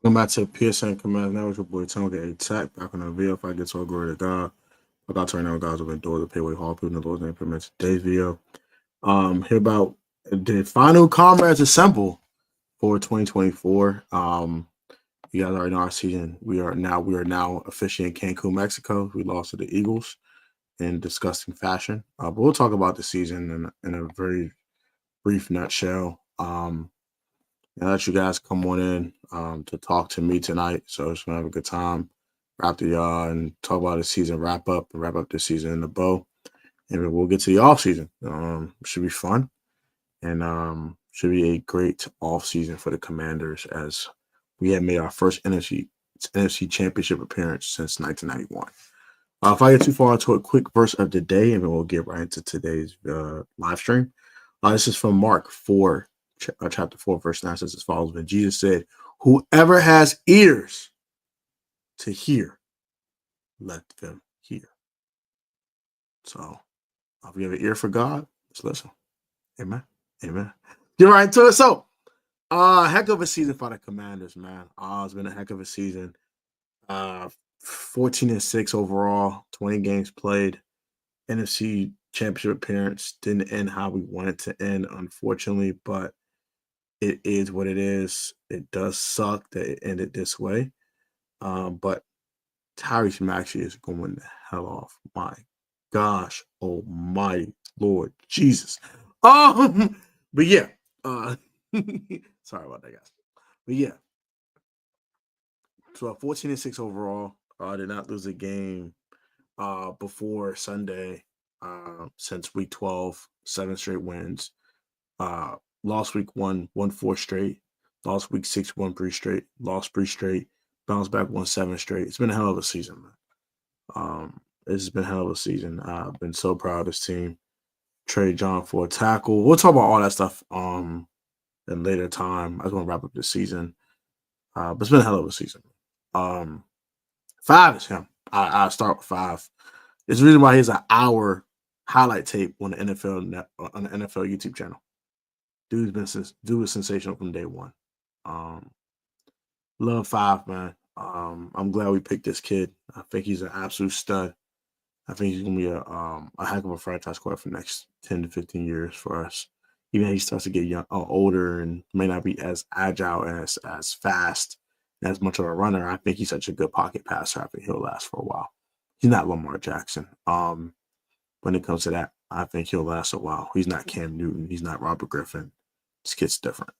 Welcome back to PSN Comrades. Now with your boy Tom get attacked back on the video. If I get to all glory to God. I got to right now, guys, have endured the payway hall. People in the Lord's name permits today's video. Here about the final Comrades assemble for 2024. You guys already know our season. We are now officially in Cancun, Mexico. We lost to the Eagles in disgusting fashion. But we'll talk about the season in a very brief nutshell. And let you guys come on in to talk to me tonight. So it's gonna have a good time after y'all and talk about the season, wrap up this season in the bow. And then we'll get to the off season. Should be fun. And should be a great off season for the Commanders as we have made our first NFC championship appearance since 1991. If I get too far into a quick verse of the day, and then we'll get right into today's live stream. This is from Mark 4, chapter 4, verse 9 says as follows. When Jesus said, "Whoever has ears to hear, let them hear." So if you have an ear for God, just listen. Amen. Amen. Get right into it. So, heck of a season for the Commanders, man. It's been a heck of a season. 14-6 overall, 20 games played. NFC championship appearance didn't end how we wanted to end, unfortunately, but it is what it is. It does suck that it ended this way. But Tyrese Maxey is going the hell off. My gosh, almighty Lord Jesus. But yeah. Sorry about that, guys. But yeah. So 14-6 overall. Did not lose a game before Sunday since week 12, 7 straight wins. Lost week 1, won 4 straight. Lost week 6, won 3 straight. Lost 3 straight. Bounced back, won 7 straight. It's been a hell of a season, man. It's been a hell of a season. I've been so proud of this team. Trade John for a tackle. We'll talk about all that stuff in later time. I just want to wrap up this season. But it's been a hell of a season. 5 is him. I'll start with 5. It's the reason why he's an hour highlight tape on the NFL YouTube channel. Dude was sensational from day one. Love 5, man. I'm glad we picked this kid. I think he's an absolute stud. I think he's gonna be a heck of a franchise quarterback for the next 10 to 15 years for us. Even as he starts to get older and may not be as agile and as fast and as much of a runner, I think he's such a good pocket passer. I think he'll last for a while. He's not Lamar Jackson. When it comes to that, I think he'll last a while. He's not Cam Newton. He's not Robert Griffin. This kid's different.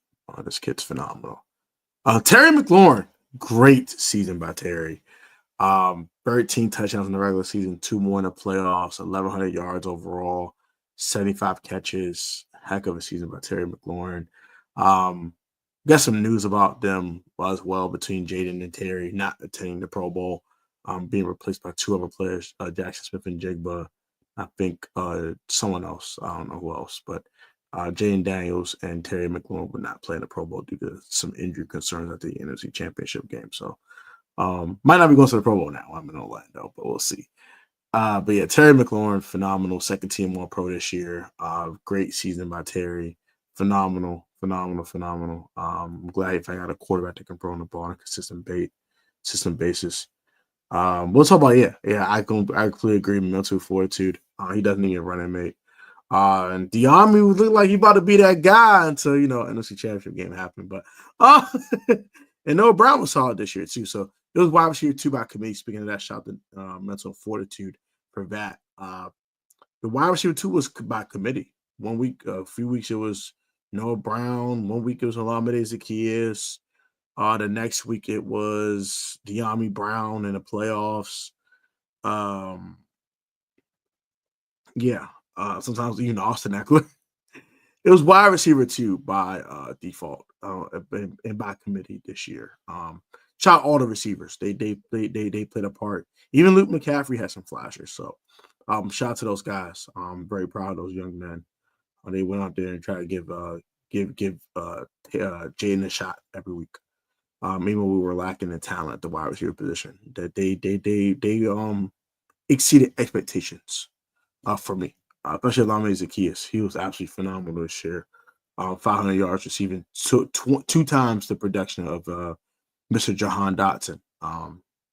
This kid's phenomenal. Terry McLaurin, great season by Terry. 13 touchdowns in the regular season, 2 more in the playoffs, 1,100 yards overall, 75 catches. Heck of a season by Terry McLaurin. Got some news about them as well between Jaden and Terry not attending the Pro Bowl, being replaced by 2 other players, Jackson Smith and Jigba. I think someone else. I don't know who else, but Jaden Daniels and Terry McLaurin would not play in the Pro Bowl due to some injury concerns at the NFC Championship game. So might not be going to the Pro Bowl now. I'm in Orlando, but we'll see. But yeah, Terry McLaurin, phenomenal. Second team All Pro this year. Great season by Terry. Phenomenal. I'm glad if I got a quarterback that can throw on the ball on a consistent basis. We'll talk about I completely agree. Mental fortitude. He doesn't need a running mate. And Diami looked like he about to be that guy until NFC Championship game happened. But and Noah Brown was solid this year too. So it was wide receiver 2 by committee. Speaking of that, shout out to mental fortitude for that. The wide receiver 2 was by committee. 1 week, a few weeks it was Noah Brown. 1 week it was Olamide Zaccheaus. The next week it was De'Ami Brown in the playoffs. Sometimes even Austin Eckler. It was wide receiver 2 by default and by committee this year. Shout out all the receivers. They played a part. Even Luke McCaffrey had some flashers. So shout out to those guys. I'm very proud of those young men. They went out there and tried to give Jaden a shot every week. Even when we were lacking in talent at the wide receiver position, that they exceeded expectations for me. Especially Olamide Zaccheaus. He was absolutely phenomenal this year. 500 yards receiving, 2 times the production of Mr. Jahan Dotson.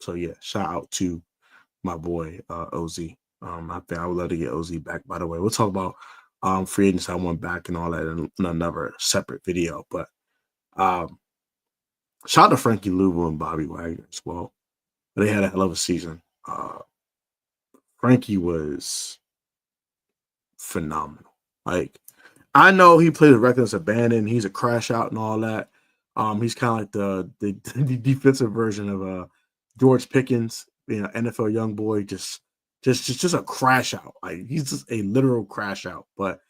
So yeah, shout out to my boy OZ. I think I would love to get OZ back. By the way, we'll talk about free agents I want back and all that in another separate video. But um, shout out to Frankie Louisville and Bobby Wagner as well. They had a hell of a season. Frankie was phenomenal. Like, I know he played with reckless abandon. He's a crash out and all that. He's kind of like the defensive version of George Pickens, NFL young boy, just a crash out. Like, he's just a literal crash out. But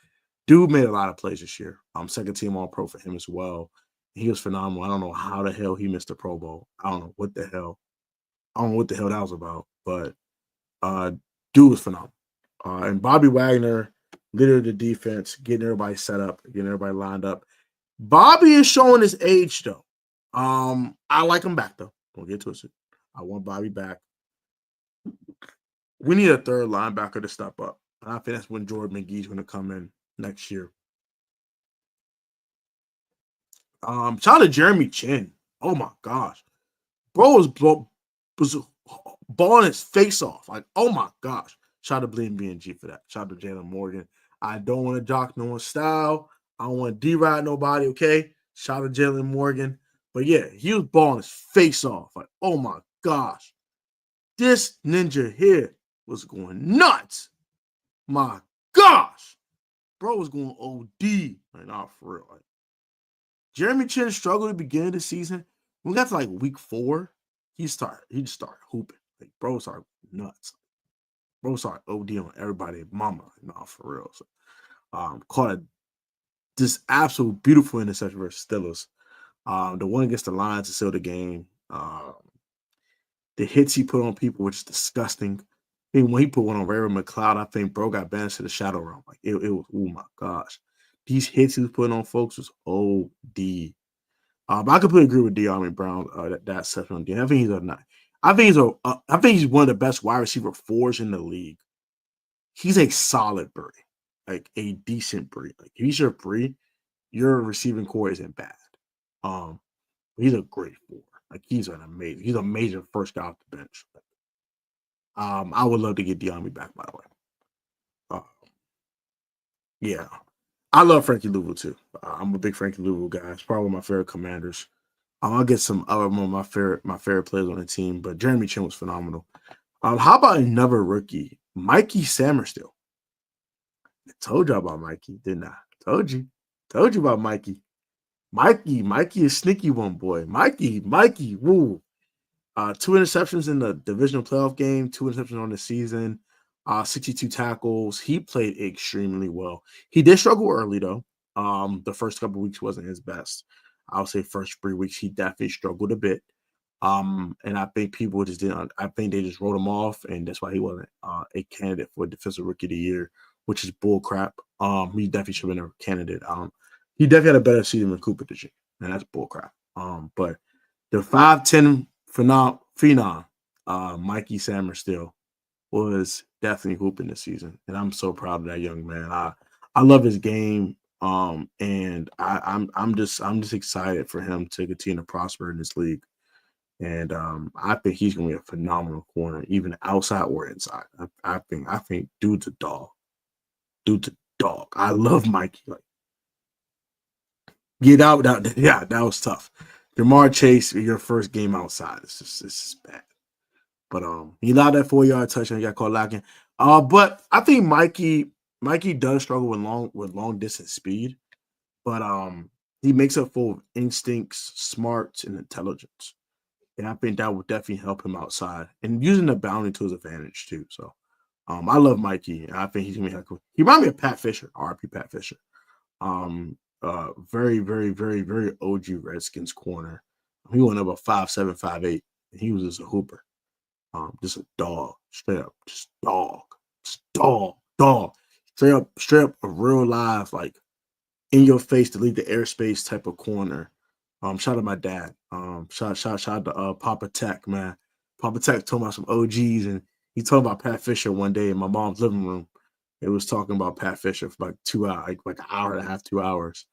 dude made a lot of plays this year. Second team All Pro for him as well. He was phenomenal. I don't know how the hell he missed the Pro Bowl. I don't know what the hell that was about. But dude was phenomenal. And Bobby Wagner, leader of the defense, getting everybody set up, getting everybody lined up. Bobby is showing his age, though. I like him back, though. Don't get twisted. I want Bobby back. We need a third linebacker to step up. And I think that's when Jordan McGee's going to come in next year. Shout out to Jeremy Chin. Oh, my gosh. Bro was balling his face off. Like, oh, my gosh. Shout out to Bleeding BNG for that. Shout out to Jalen Morgan. I don't want to jock no one's style. I don't want to D-ride nobody, okay? Shout out to Jalen Morgan. But, yeah, he was balling his face off. Like, oh, my gosh. This ninja here was going nuts. My gosh. Bro was going OD. Like, nah, for real. Like, Jeremy Chin struggled at the beginning of the season. When we got to, like, week 4, he just started hooping. Like, bro started nuts. Bro started OD on everybody, mama. Nah, for real. So, caught this absolute beautiful interception versus Steelers. The one against the Lions to seal the game. The hits he put on people, which is disgusting. I mean, when he put one on Ray McLeod, I think bro got banished to the shadow realm. Like it was, oh my gosh. These hits he was putting on folks was OD. But I completely agree with De'Armond Brown. That section on D. I think he's one of the best wide receiver 4s in the league. He's a solid Bree, like a decent Bree. Like if he's your Bree, your receiving core isn't bad. He's a great 4. Like he's a major first guy off the bench. I would love to get De'Armond back, by the way. Yeah. I love Frankie Louisville too. I'm a big Frankie Louisville guy. It's probably one of my favorite commanders. I'll get some other one of my favorite players on the team, but Jeremy Chin was phenomenal. How about another rookie, Mikey Samerstill? I told you about Mikey, didn't I? Told you about Mikey. Mikey is sneaky one, boy. Mikey, woo. 2 interceptions in the divisional playoff game, 2 interceptions on the season, 62 tackles. He played extremely well. He did struggle early, though. The first couple weeks wasn't his best. I would say first 3 weeks, he definitely struggled a bit. And I think people just didn't. I think they just wrote him off, and that's why he wasn't a candidate for Defensive Rookie of the Year, which is bull crap. He definitely should have been a candidate. He definitely had a better season than Cooper this year, and that's bull crap. But the 5'10" phenom, Mikey Samerstill, was definitely hooping this season, and I'm so proud of that young man. I love his game, and I'm just excited for him to continue to prosper in this league. And I think he's gonna be a phenomenal corner, even outside or inside. I think dude's a dog. I love Mikey. Like, that was tough. Jamar Chase, your first game outside. It's just bad. But he allowed that 4-yard touchdown. He got caught lacking. But I think Mikey does struggle with long distance speed, but he makes up for instincts, smarts, and intelligence. And I think that would definitely help him outside and using the boundary to his advantage too. So I love Mikey. And I think he's gonna be cool. He reminds me of Pat Fisher, RP Pat Fisher. Very, very, very, very OG Redskins corner. He went up 5'7", 5'8", and he was just a hooper. Just a dog, straight up, just dog, straight up a real live, like in your face to leave the airspace type of corner. Shout out to my dad. Shout out to Papa Tech, man. Papa Tech told me about some OGs, and he told about Pat Fisher one day in my mom's living room. It was talking about Pat Fisher for like 2 hours, like an hour and a half, 2 hours.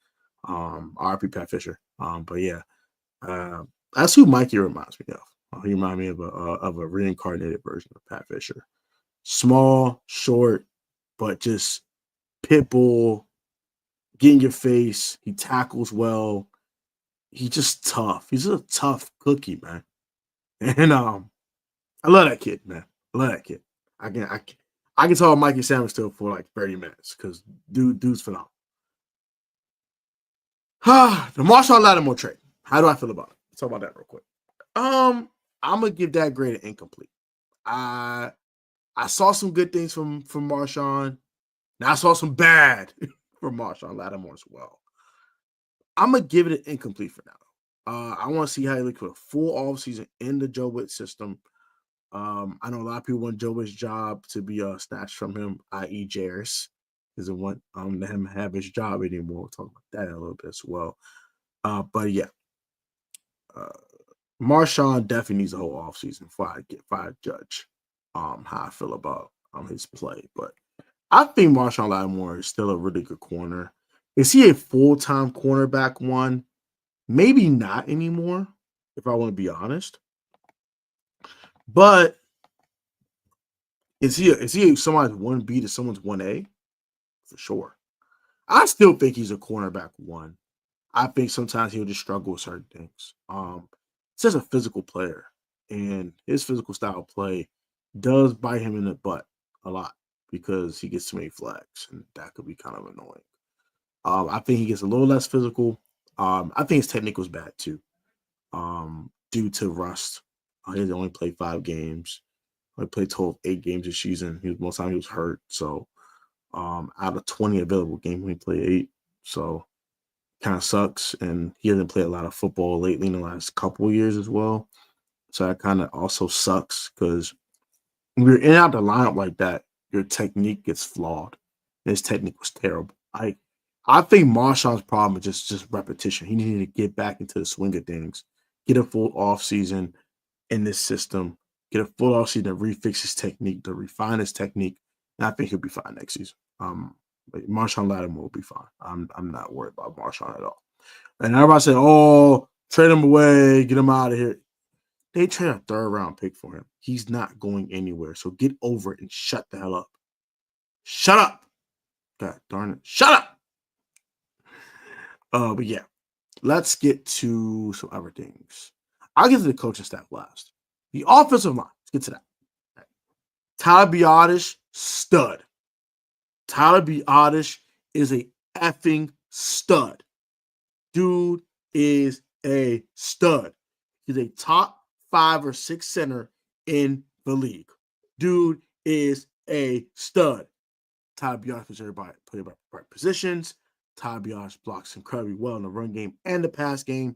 RP Pat Fisher. But yeah, That's who Mikey reminds me of. He reminds me of a reincarnated version of Pat Fisher. Small, short, but just pit bull, get in your face. He tackles well. He's just tough. He's a tough cookie, man. And I love that kid, man. I love that kid. I can talk Mikey Sanders still for like 30 minutes because dude's phenomenal. The Marshawn Lattimore trade. How do I feel about it? Let's talk about that real quick. I'm gonna give that grade an incomplete. I saw some good things from Marshawn. Now I saw some bad from Marshawn Lattimore as well. I'm gonna give it an incomplete for now. I want to see how he looks for a full offseason in the Joe Witt system. I know a lot of people want Joe Witt's job to be snatched from him, i.e. Jairus. Doesn't want him to have his job anymore. We'll talk about that a little bit as well. But yeah, Marshawn definitely needs a whole offseason before I judge how I feel about his play. But I think Marshawn Lattimore is still a really good corner. Is he a full-time cornerback one? Maybe not anymore, if I want to be honest. But is he somebody's 1B to someone's 1A? For sure. I still think he's a cornerback one. I think sometimes he'll just struggle with certain things. He's just a physical player, and his physical style of play does bite him in the butt a lot because he gets too many flags, and that could be kind of annoying. I think he gets a little less physical. I think his technique was bad too, due to rust. He only played 5 games. He played total of 8 games this season. Most of the time he was hurt. So out of 20 available games, he played 8. So kind of sucks. And he hasn't played a lot of football lately in the last couple of years as well. So that kind of also sucks because when you're in and out the lineup like that, your technique gets flawed. His technique was terrible. I think Marshawn's problem is just repetition. He needed to get back into the swing of things, get a full offseason in this system, get a full offseason to refix his technique, to refine his technique, and I think he'll be fine next season. But Marshawn Lattimore will be fine. I'm not worried about Marshawn at all. And everybody said, "Oh, trade him away, get him out of here." They trade a 3rd-round pick for him. He's not going anywhere. So get over it and shut the hell up. Shut up. God darn it. Shut up. But yeah, let's get to some other things. I'll get to the coaching staff last. The offensive line. Let's get to that. Right. Tyler Biadasz, stud. Tyler Biadasz is a effing stud. Dude is a stud. He's a top 5 or 6 center in the league. Dude is a stud. Tyler Biadasz puts everybody play the right positions. Tyler Biadasz blocks incredibly well in the run game and the pass game.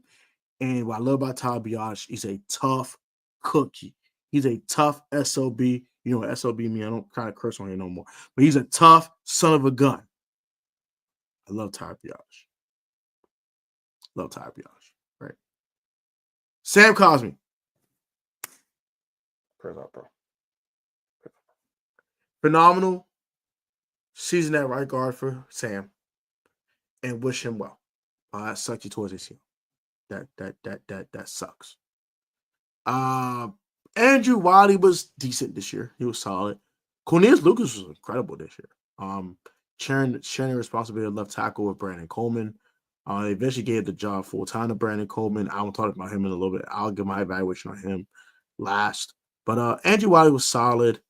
And what I love about Tyler Biadasz, he's a tough cookie. He's a tough SOB. You know what SOB means? I don't kind of curse on here no more. But he's a tough son of a gun. I love Tyler Biadasz. Love Tyler Biadasz. Right. Sam Cosmi. Press up, bro. Phenomenal season at right guard for Sam. And wish him well. That sucks you towards this year. That sucks. Andrew Wiley was decent this year. He was solid. Cornelius Lucas was incredible this year. Sharing the responsibility of left tackle with Brandon Coleman. They eventually gave the job full time to Brandon Coleman. I will talk about him in a little bit. I'll give my evaluation on him last. But Andrew Wiley was solid.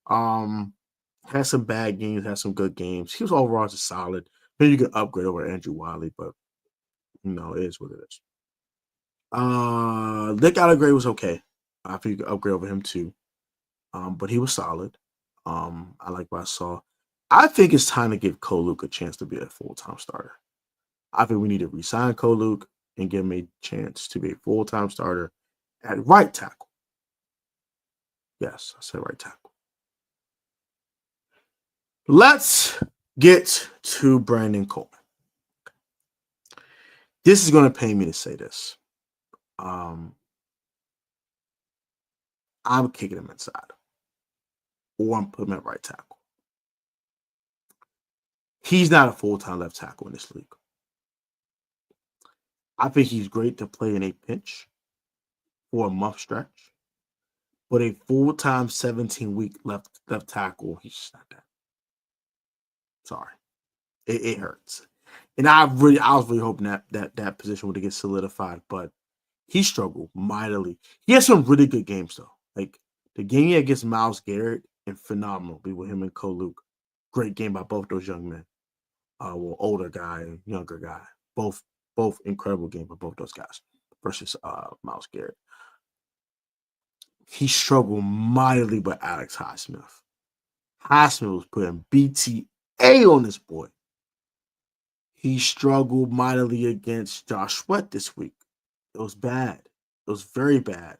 Had some bad games, had some good games. He was overall just solid. Maybe you could upgrade over Andrew Wiley, but it is what it is. Nick Allegre was okay. I think you could upgrade over him too. But he was solid. I like what I saw. I think it's time to give Cole Luke a chance to be a full-time starter. I think we need to re-sign Cole Luke and give him a chance to be a full-time starter at right tackle. Yes, I said right tackle. Let's get to Brandon Coleman. This is going to pain me to say this. I'm kicking him inside. Or I'm putting him at right tackle. He's not a full-time left tackle in this league. I think he's great to play in a pinch. for a month stretch, but a full-time 17-week left tackle, he's just not that. Sorry. It hurts. And I was really hoping that position would get solidified, but he struggled mightily. He has some really good games though. Like the game against Myles Garrett and phenomenal with him and Cole Luke. Great game by both those young men. Older guy and younger guy. Both incredible game by both those guys versus Myles Garrett. He struggled mightily with Alex Highsmith. Highsmith was putting BTA on this boy. He struggled mightily against Josh Sweat this week. It was bad. It was very bad.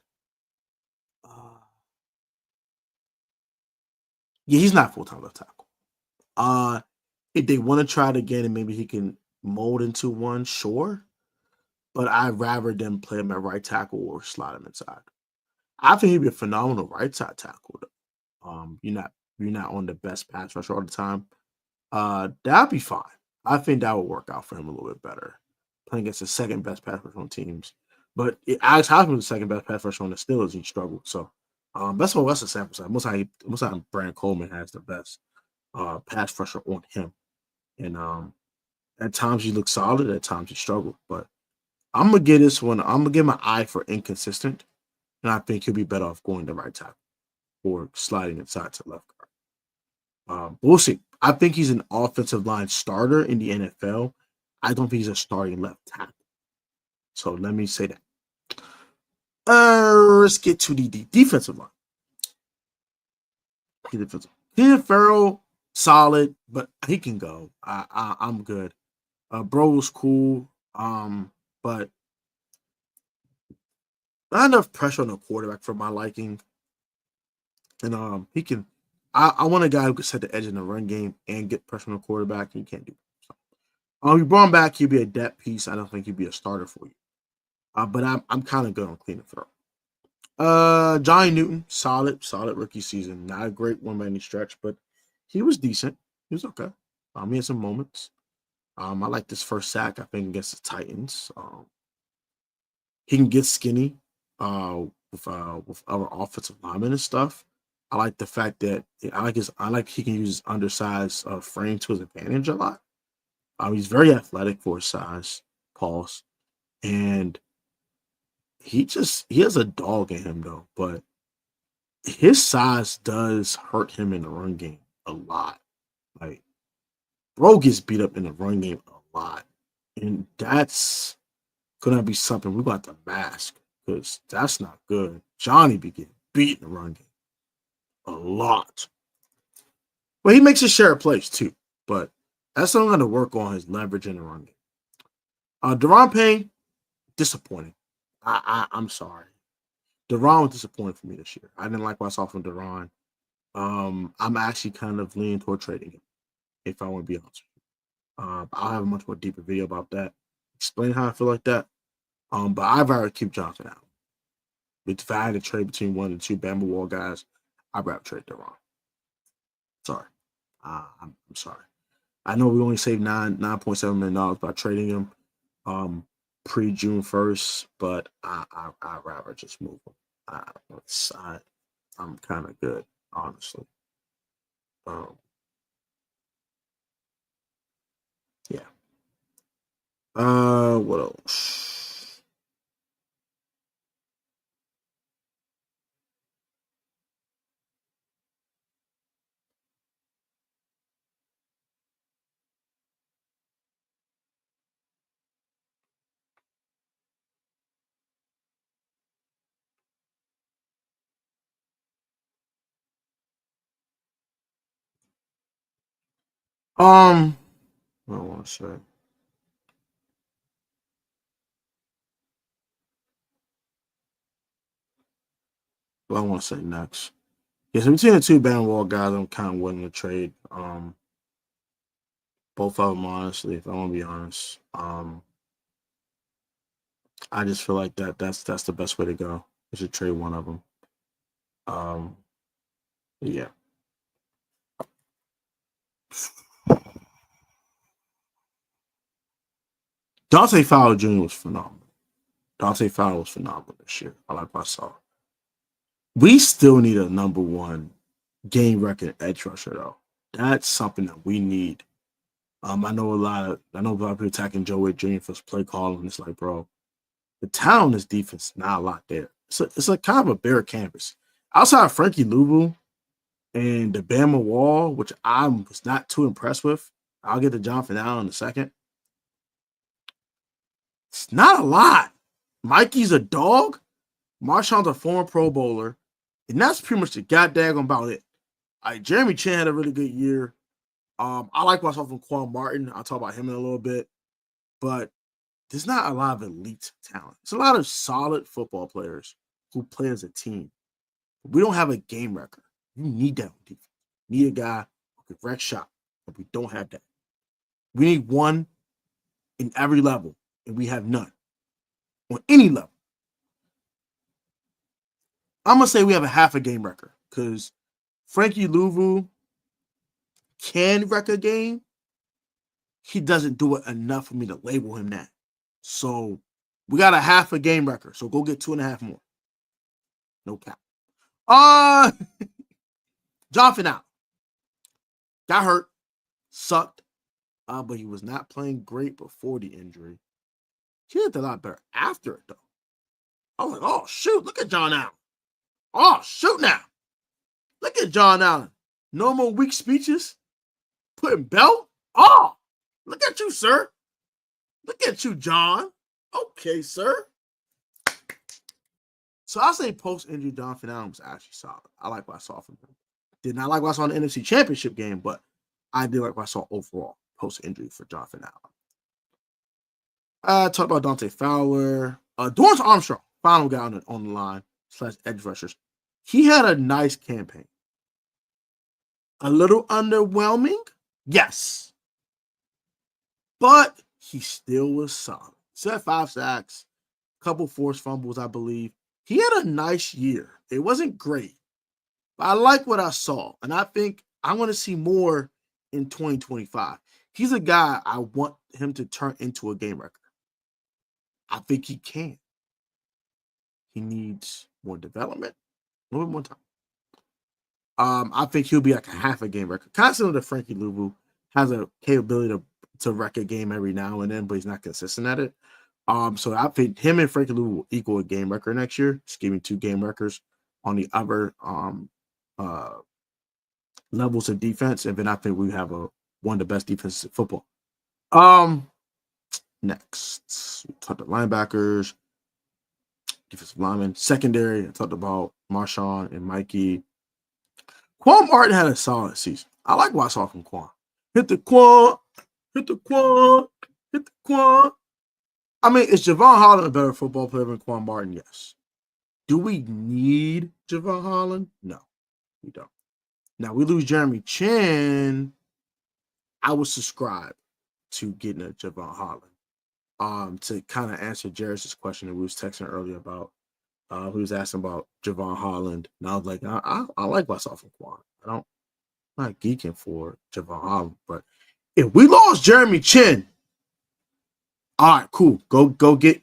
Yeah, he's not full-time left tackle. If they want to try it again and maybe he can mold into one, sure. But I'd rather them play him at right tackle or slide him inside. I think he'd be a phenomenal right side tackle. You're not on the best pass rush all the time. That'd be fine. I think that would work out for him a little bit better. Playing against the second best pass rush on teams. But Alex Highsmith was the second best pass rush on the Steelers. He struggled. So that's what Western sample size. Most time Brand Coleman has the best pass rusher on him. And at times he looks solid, at times he struggled. But I'm gonna get this one. I'm gonna give my eye for inconsistent. And I think he'll be better off going to right tackle or sliding inside to left guard. We'll see. I think he's an offensive line starter in the NFL. I don't think he's a starting left tackle. So let me say that. Let's get to the defensive line. Clelin Ferrell, solid, but he can go. I'm good. Bro's cool, but not enough pressure on the quarterback for my liking. And he can. I want a guy who can set the edge in the run game and get pressure on the quarterback. He can't do that. So, you brought him back, he'd be a depth piece. I don't think he'd be a starter for you. But I'm kind of good on Clelin Ferrell. Johnny Newton, solid rookie season. Not a great one by any stretch, but he was decent. He was okay. He had some moments. I like this first sack, I think, against the Titans. He can get skinny with other offensive linemen and stuff. I like the fact that I like he can use his undersized frame to his advantage a lot. He's very athletic for his size, pause, and he has a dog in him though, but his size does hurt him in the run game a lot. Like, bro gets beat up in the run game a lot, and that's gonna be something we're going to have to mask because that's not good. Johnny be getting beat in the run game a lot. Well, he makes his share of plays too, but that's something I'm going to work on, his leverage in the run game. Deron Payne, disappointing. I'm sorry. Deron was disappointing for me this year. I didn't like what I saw from Deron. I'm actually kind of leaning toward trading him, if I want to be honest with you. I'll have a much more deeper video about that. Explain how I feel like that. But I'd rather keep Johnson out. If I had to trade between one and two Bama Wall guys, I'd rather trade Deron. Sorry. I'm sorry. I know we only saved $9.7 million by trading him pre-June 1st, but I'd rather just move him. I'm kind of good, honestly. Yeah. What else? What I want to say. What I want to say next. Yeah, so between the two Bama Wall guys, I'm kind of willing to trade. Both of them, honestly, if I want to be honest. I just feel like that's the best way to go. We should trade one of them. Yeah. Dante Fowler Jr. was phenomenal. Dante Fowler was phenomenal this year. I like what I saw. We still need a number one game record edge rusher though. That's something that we need. I know a lot of people attacking Joe Witt Jr. for his play calling. It's like, bro, the talent in this defense not a lot there. It's a kind of a bare canvas. Outside of Frankie Louvu and the Bama Wall, which I was not too impressed with. I'll get to Jonathan Allen in a second. It's not a lot. Mikey's a dog. Marshawn's a former Pro Bowler. And that's pretty much the goddamn about it. Jeremy Chin had a really good year. I like what I saw from Quan Martin. I'll talk about him in a little bit. But there's not a lot of elite talent. It's a lot of solid football players who play as a team. We don't have a game record. You need that on defense. You need a guy who can wreck shot, but we don't have that. We need one in every level, and we have none on any level. I'm going to say we have a half a game record because Frankie Louvu can wreck a game. He doesn't do it enough for me to label him that. So we got a half a game record. So go get 2.5 more. No cap. Jonathan Allen got hurt, sucked, but he was not playing great before the injury. He did a lot better after it, though. I was like, oh, shoot, look at John Allen. Oh, shoot now. Look at John Allen. No more weak speeches. Putting belt. Oh, look at you, sir. Look at you, John. Okay, sir. So I'll say post-injury, Jonathan Allen was actually solid. I like what I saw from him. Did not like what I saw in the NFC Championship game, but I did like what I saw overall post-injury for Jonathan Allen. Talked about Dante Fowler. Dorrance Armstrong, final guy on the line / edge rushers. He had a nice campaign. A little underwhelming, yes. But he still was solid. He had 5 sacks, a couple forced fumbles, I believe. He had a nice year. It wasn't great, but I like what I saw. And I think I want to see more in 2025. He's a guy I want him to turn into a game record. I think he can. He needs more development, a little bit more time. I think he'll be like a half a game record. Kind of similar to Frankie Louvu, has a capability to wreck a game every now and then, but he's not consistent at it. So I think him and Frankie Louvu will equal a game record next year. Just give me 2 game records on the other levels of defense, and then I think we have one of the best defenses in football. Next, we talked about linebackers, defensive linemen, secondary. I talked about Marshawn and Mikey. Quan Martin had a solid season. I like what I saw from Quan. Hit the Quan, hit the Quan, hit the Quan. I mean, is Javon Holland a better football player than Quan Martin? Yes. Do we need Javon Holland? No, we don't. Now, we lose Jeremy Chin. I would subscribe to getting a Javon Holland. To kind of answer Jarrett's question that we was texting earlier about, he was asking about Javon Holland. And I was like, I like what I saw from Quan. I'm not geeking for Javon Holland. But if we lost Jeremy Chin, all right, cool. Go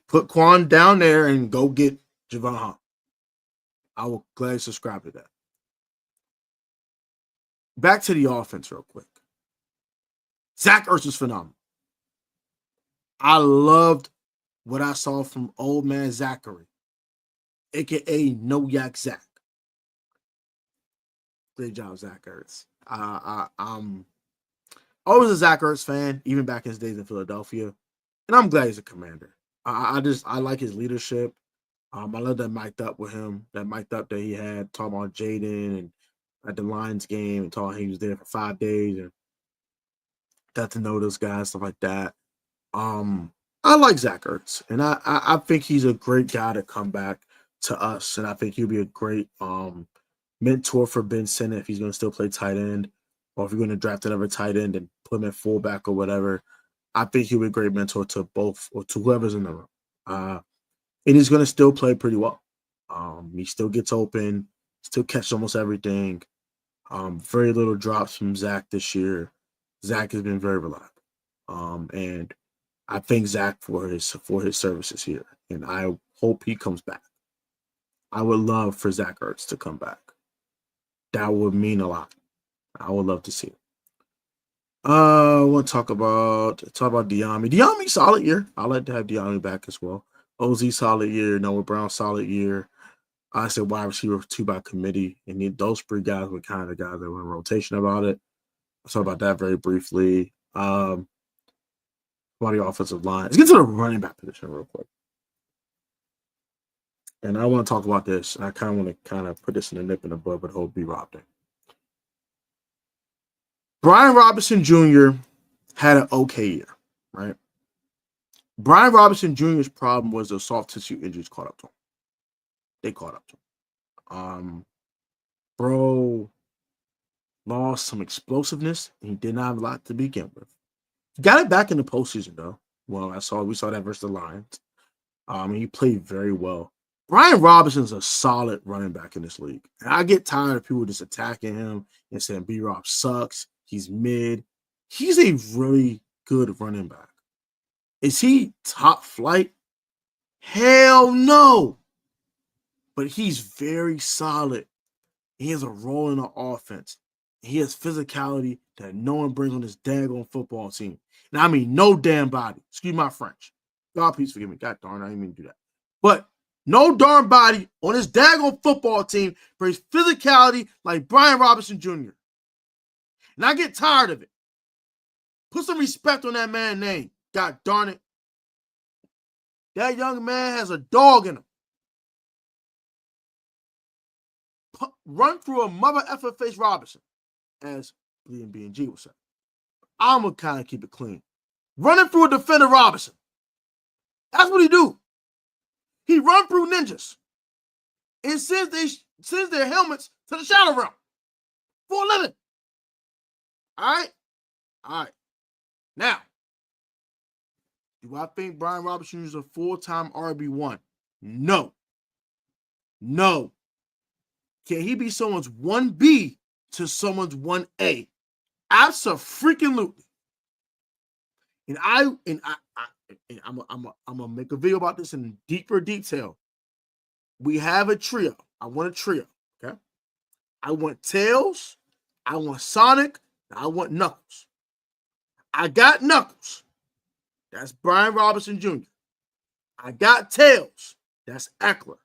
put Quan down there and go get Javon Holland. I will gladly subscribe to that. Back to the offense real quick. Zach Ertz is phenomenal. I loved what I saw from old man Zachary, a.k.a. No Yak Zach. Great job, Zach Ertz. I'm always a Zach Ertz fan, even back in his days in Philadelphia. And I'm glad he's a Commander. I like his leadership. I love that mic'd up with him, that mic'd up that he had talking about Jaden and at the Lions game and talking he was there for 5 days and got to know those guys, stuff like that. I like Zach Ertz, and I think he's a great guy to come back to us, and I think he'll be a great mentor for Ben Sinnott if he's going to still play tight end, or if you're going to draft another tight end and put him at fullback or whatever. I think he'll be a great mentor to both or to whoever's in the room. And he's going to still play pretty well. He still gets open, still catches almost everything. Very little drops from Zach this year. Zach has been very reliable. And I thank Zach for his services here. And I hope he comes back. I would love for Zach Ertz to come back. That would mean a lot. I would love to see it. I want to talk about Diami. Diami, solid year. I like to have Diami back as well. OZ, solid year. Noah Brown, solid year. I said wide receiver 2 by committee. And those 3 guys were kind of the guys that were in rotation about it. I'll talk about that very briefly. About the offensive line. Let's get to the running back position real quick. And I want to talk about this. I kind of want to put this in the nip in the bud, but hope be robbed. Brian Robinson Jr. had an okay year, right? Brian Robinson Jr.'s problem was the soft tissue injuries caught up to him. They caught up to him. Bro lost some explosiveness, and he did not have a lot to begin with. He got it back in the postseason, though. Well, we saw that versus the Lions. He played very well. Brian Robinson's a solid running back in this league. And I get tired of people just attacking him and saying B-Rob sucks. He's mid. He's a really good running back. Is he top flight? Hell no. But he's very solid. He has a role in the offense. He has physicality that no one brings on this daggone football team. And I mean no damn body. Excuse my French. God, please forgive me. God darn, I didn't mean to do that. But no darn body on this daggone football team brings physicality like Brian Robinson Jr. And I get tired of it. Put some respect on that man's name. God darn it. That young man has a dog in him. Run through a mother effer face Robinson, as Lee and B&G would say. I'm going to kind of keep it clean. Running through a defender Robinson. That's what he do. He run through ninjas and sends their helmets to the shadow realm for a living. All right. Now, do I think Brian Robinson is a full-time RB1? No. Can he be someone's 1B to someone's 1A? Absolutely. And I'm gonna make a video about this in deeper detail. We have a trio. I want a trio. Okay. I want Tails. I want Sonic. And I want Knuckles. I got Knuckles. That's Brian Robinson Jr. I got Tails. That's Eckler.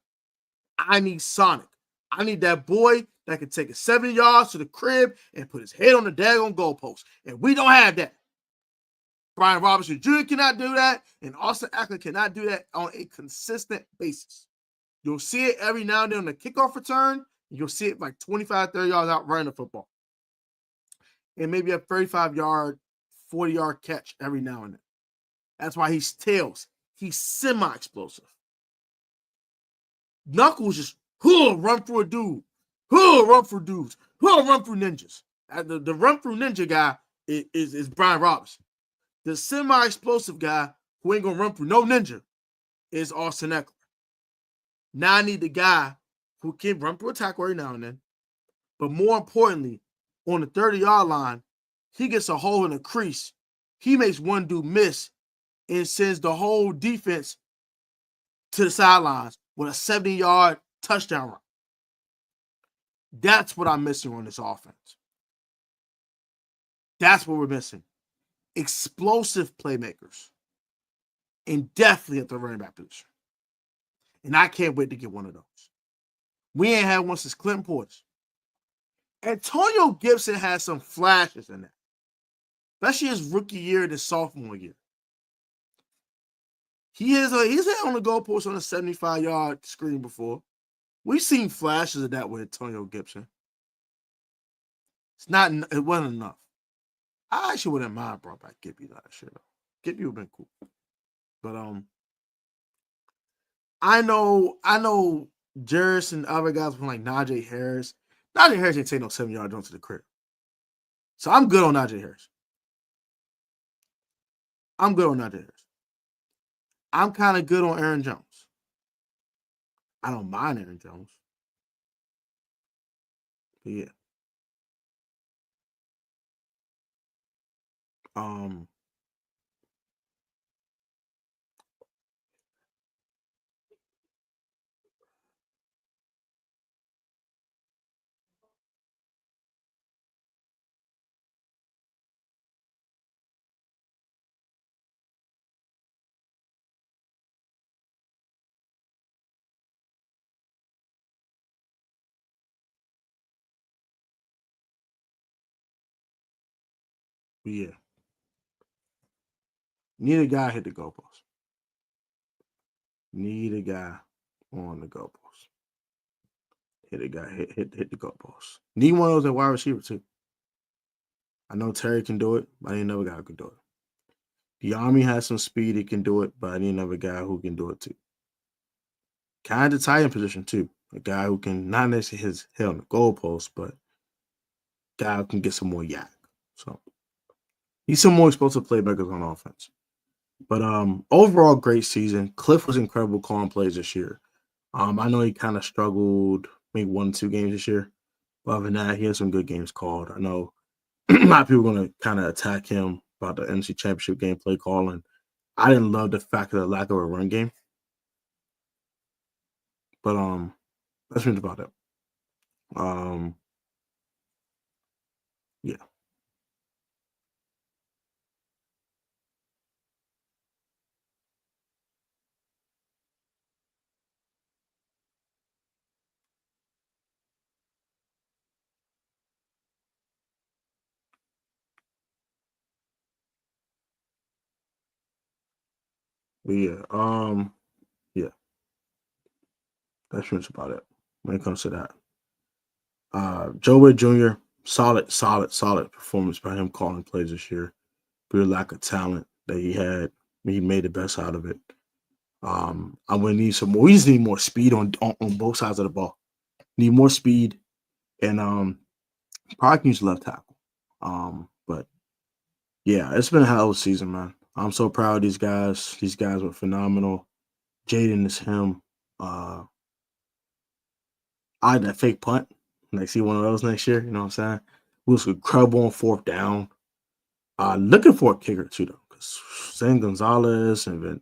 I need Sonic. I need that boy that can take it 70 yards to the crib and put his head on the daggone goalpost. And we don't have that. Brian Robinson Jr. cannot do that, and Austin Eckler cannot do that on a consistent basis. You'll see it every now and then on the kickoff return. You'll see it like 25, 30 yards out running the football. And maybe a 35-yard, 40-yard catch every now and then. That's why he's Tails. He's semi-explosive. Knuckles just run through a dude. Run through dudes. Run through ninjas. The run through ninja guy is Brian Robinson. The semi-explosive guy who ain't going to run through no ninja is Austin Eckler. Now I need the guy who can run through a tackle every now and then. But more importantly, on the 30-yard line, he gets a hole in the crease. He makes one dude miss and sends the whole defense to the sidelines with a 70-yard touchdown run. That's what I'm missing on this offense. That's what we're missing. Explosive playmakers. And definitely at the running back position. And I can't wait to get one of those. We ain't had one since Clinton Portis. Antonio Gibson has some flashes in that. Especially his rookie year and his sophomore year. He's had on the goalpost on a 75-yard screen before. We've seen flashes of that with Antonio Gibson. It wasn't enough. I actually wouldn't mind brought back Gibby last year, though. Gibby would have been cool. But I know Jarris and other guys from like Najee Harris. Najee Harris ain't take no 7-yard jump to the crib. So I'm good on Najee Harris. I'm kind of good on Aaron Jones. I don't mind Aaron Jones. But yeah. But yeah. Need a guy hit the goalpost. Need a guy on the goalpost. Hit a guy, hit the goalpost. Need one of those at wide receiver too. I know Terry can do it, but I need another guy who can do it. The Army has some speed, he can do it, but I need another guy who can do it too. Kind of tight end position too. A guy who can not necessarily hit on the goalpost, but guy who can get some more yak. So he's some more explosive playmakers on offense. But overall, great season. Kliff was incredible calling plays this year. I know he kind of struggled maybe 1 or 2 games this year. But other than that, he had some good games called. I know a lot of people are going to kind of attack him about the NFC Championship game play calling. I didn't love the fact of the lack of a run game. But that's really about it. Yeah. But yeah. That's really about it when it comes to that. Joe Wade Jr., solid performance by him calling plays this year. Real lack of talent that he had. He made the best out of it. I'm gonna need some more. We just need more speed on both sides of the ball. Need more speed, and probably can use left tackle. But yeah, it's been a hell of a season, man. I'm so proud of these guys. These guys were phenomenal. Jaden is him. I had that fake punt. Like, see one of those next year. You know what I'm saying? We was incredible on 4th down. Looking for a kicker too, though, because Zane Gonzalez and then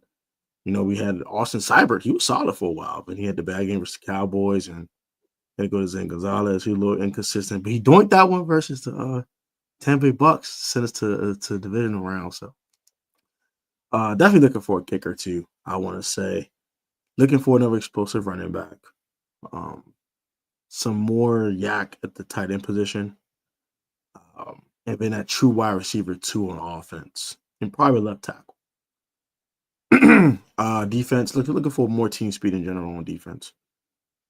we had Austin Seibert. He was solid for a while, but he had the bad game versus the Cowboys and had to go to Zane Gonzalez. He was a little inconsistent, but he doinked that one versus the Tampa Bay Bucks, sent us to divisional round. So definitely looking for a kicker too. I want to say looking for another explosive running back. Some more yak at the tight end position. And then that true wide receiver too on offense. And probably left tackle. Defense, looking for more team speed in general on defense.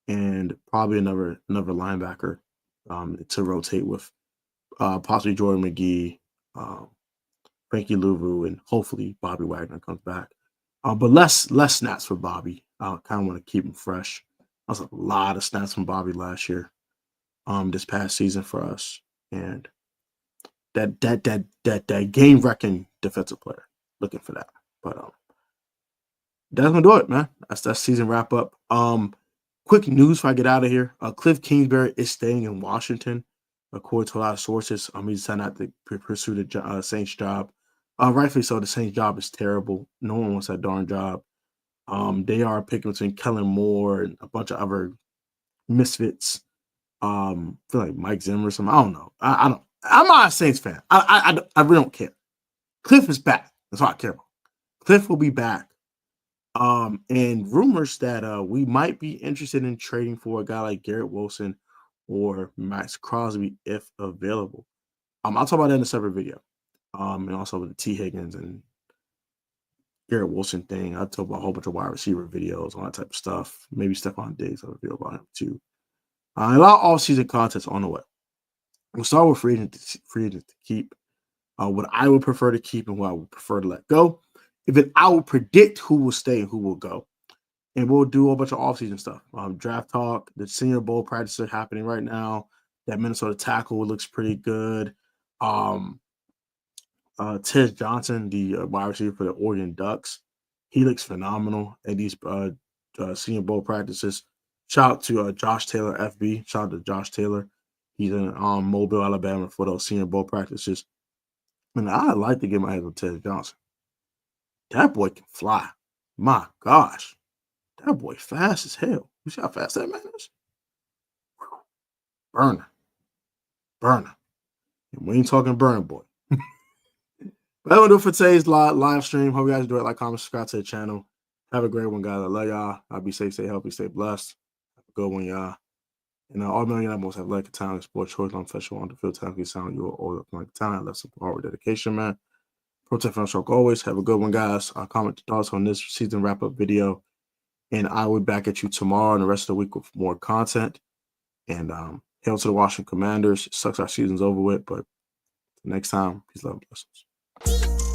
And probably another linebacker to rotate with. Possibly Jordan McGee, Frankie Louvu, and hopefully Bobby Wagner comes back. But less snaps for Bobby. I kind of want to keep him fresh. That was a lot of snaps from Bobby last year. This past season for us. And that game wrecking defensive player. Looking for that. But that's gonna do it, man. That's season wrap up. Quick news before I get out of here. Kliff Kingsbury is staying in Washington, according to a lot of sources. He decided not to pursue the Saints job. Rightfully so. The Saints job is terrible. No one wants that darn job. They are picking between Kellen Moore and a bunch of other misfits. I feel like Mike Zimmer or something. I don't know. I'm not a Saints fan. I really don't care. Kliff is back. That's all I care about. Kliff will be back. And rumors that we might be interested in trading for a guy like Garrett Wilson or Max Crosby if available. I'll talk about that in a separate video. And also with the T. Higgins and Garrett Wilson thing. I'll talk about a whole bunch of wide receiver videos, all that type of stuff. Maybe Stephon Diggs, I'll video about him too. A lot of off-season contests on the way. We'll start with free agent to keep. What I would prefer to keep and what I would prefer to let go. I will predict who will stay and who will go. And we'll do a bunch of offseason stuff. Draft talk, the Senior Bowl practices are happening right now. That Minnesota tackle looks pretty good. Ted Johnson, the wide receiver for the Oregon Ducks, he looks phenomenal at these Senior Bowl practices. Shout out to Josh Taylor, FB. Shout out to Josh Taylor. He's in Mobile, Alabama for those Senior Bowl practices. And I'd like to get my hands on Ted Johnson. That boy can fly. My gosh. That boy fast as hell. You see how fast that man is? Burner. And we ain't talking burn, boy. But that'll do it for today's live stream. Hope you guys enjoy it. Like, comment, subscribe to the channel. Have a great one, guys. I love y'all. I'll be safe, stay healthy, stay blessed. Have a good one, y'all. And all million most athletic talent, sport choice, non-professional, on the field, technically sound, you are all like talent, less support, hard dedication, man. Protect for stroke always. Have a good one, guys. Comment your thoughts on this season wrap-up video. And I will be back at you tomorrow and the rest of the week with more content. And hail to the Washington Commanders. It sucks our season's over with, but next time, peace, love, and blessings.